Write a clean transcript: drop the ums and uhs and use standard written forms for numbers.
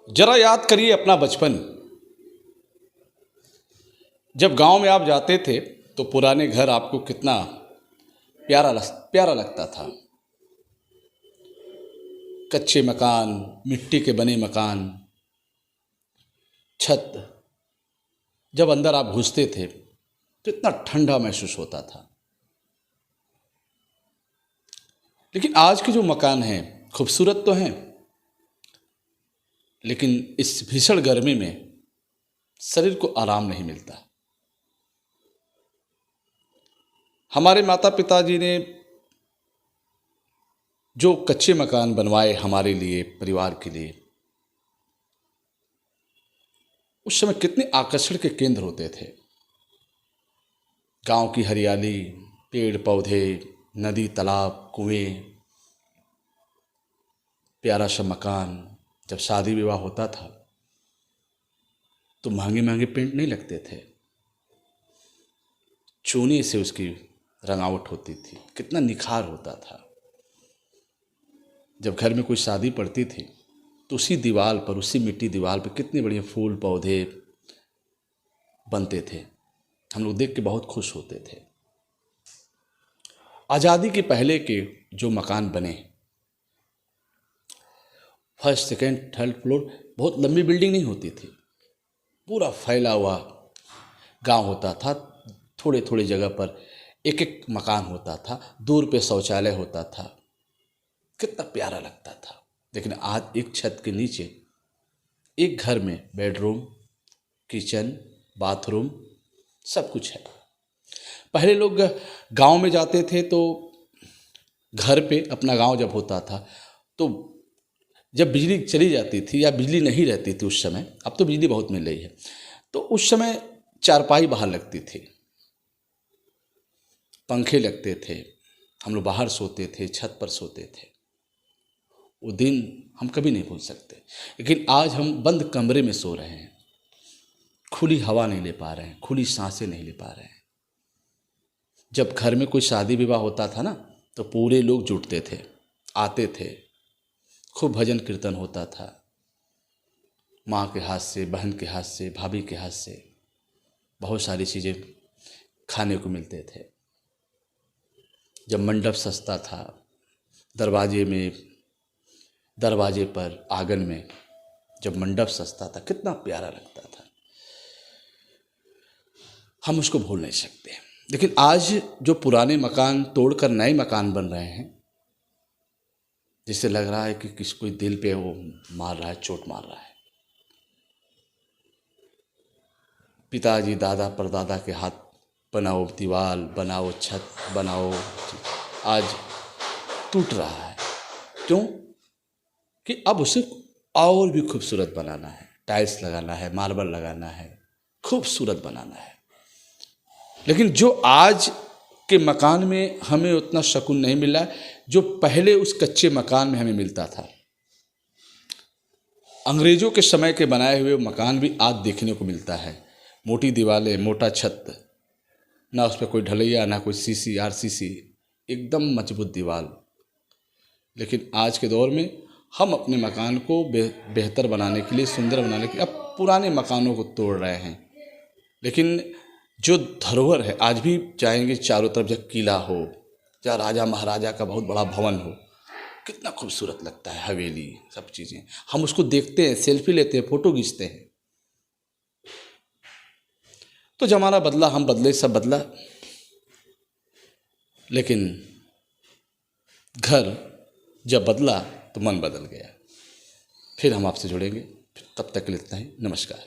जरा याद करिए अपना बचपन। जब गांव में आप जाते थे तो पुराने घर आपको कितना प्यारा लगता था। कच्चे मकान, मिट्टी के बने मकान, छत, जब अंदर आप घुसते थे तो इतना ठंडा महसूस होता था। लेकिन आज के जो मकान हैं खूबसूरत तो हैं, लेकिन इस भीषण गर्मी में शरीर को आराम नहीं मिलता। हमारे माता पिताजी ने जो कच्चे मकान बनवाए हमारे लिए, परिवार के लिए, उस समय कितने आकर्षण के केंद्र होते थे। गांव की हरियाली, पेड़ पौधे, नदी तालाब, कुएं, प्यारा सा मकान। जब शादी विवाह होता था तो महंगे महंगे पेंट नहीं लगते थे, चूने से उसकी रंगावट होती थी, कितना निखार होता था। जब घर में कोई शादी पड़ती थी तो उसी दीवार पर, उसी मिट्टी दीवार पर कितने बढ़िया फूल पौधे बनते थे। हम लोग देख के बहुत खुश होते थे। आज़ादी के पहले के जो मकान बने, फर्स्ट सेकेंड थर्ड फ्लोर, बहुत लंबी बिल्डिंग नहीं होती थी, पूरा फैला हुआ गांव होता था। थोड़े थोड़े जगह पर एक एक मकान होता था, दूर पे शौचालय होता था, कितना प्यारा लगता था। लेकिन आज एक छत के नीचे एक घर में बेडरूम, किचन, बाथरूम, सब कुछ है। पहले लोग गांव में जाते थे तो घर पे, अपना गांव जब होता था तो जब बिजली चली जाती थी या बिजली नहीं रहती थी उस समय, अब तो बिजली बहुत मिल रही है, तो उस समय चारपाई बाहर लगती थी, पंखे लगते थे, हम लोग बाहर सोते थे, छत पर सोते थे। वो दिन हम कभी नहीं भूल सकते। लेकिन आज हम बंद कमरे में सो रहे हैं, खुली हवा नहीं ले पा रहे हैं, खुली सांसें नहीं ले पा रहे हैं। जब घर में कोई शादी विवाह होता था ना तो पूरे लोग जुटते थे, आते थे, खूब भजन कीर्तन होता था। माँ के हाथ से, बहन के हाथ से, भाभी के हाथ से बहुत सारी चीज़ें खाने को मिलते थे। जब मंडप सजता था, दरवाजे पर, आंगन में जब मंडप सजता था, कितना प्यारा लगता था। हम उसको भूल नहीं सकते। लेकिन आज जो पुराने मकान तोड़कर नए मकान बन रहे हैं, जिससे लग रहा है कि किसी कोई दिल पे वो मार रहा है, चोट मार रहा है। पिताजी, दादा परदादा के हाथ बनाओ दीवार, बनाओ छत, बनाओ, आज टूट रहा है। क्यों? कि अब उसे और भी खूबसूरत बनाना है, टाइल्स लगाना है, मार्बल लगाना है, खूबसूरत बनाना है। लेकिन जो आज के मकान में हमें उतना सुकून नहीं मिला जो पहले उस कच्चे मकान में हमें मिलता था। अंग्रेजों के समय के बनाए हुए मकान भी आज देखने को मिलता है। मोटी दीवारें, मोटा छत, ना उस पर कोई ढलैया, ना कोई सीसी, आरसीसी, एकदम मजबूत दीवार। लेकिन आज के दौर में हम अपने मकान को बेहतर बनाने के लिए, सुंदर बनाने के लिए अब पुराने मकानों को तोड़ रहे हैं। लेकिन जो धरोहर है, आज भी चाहेंगे चारों तरफ जब किला हो या राजा महाराजा का बहुत बड़ा भवन हो, कितना खूबसूरत लगता है, हवेली, सब चीज़ें। हम उसको देखते हैं, सेल्फी लेते हैं, फोटो खींचते हैं। तो जमाना बदला, हम बदले, सब बदला, लेकिन घर जब बदला तो मन बदल गया। फिर हम आपसे जुड़ेंगे। तब तक के लिए इतना ही। नमस्कार।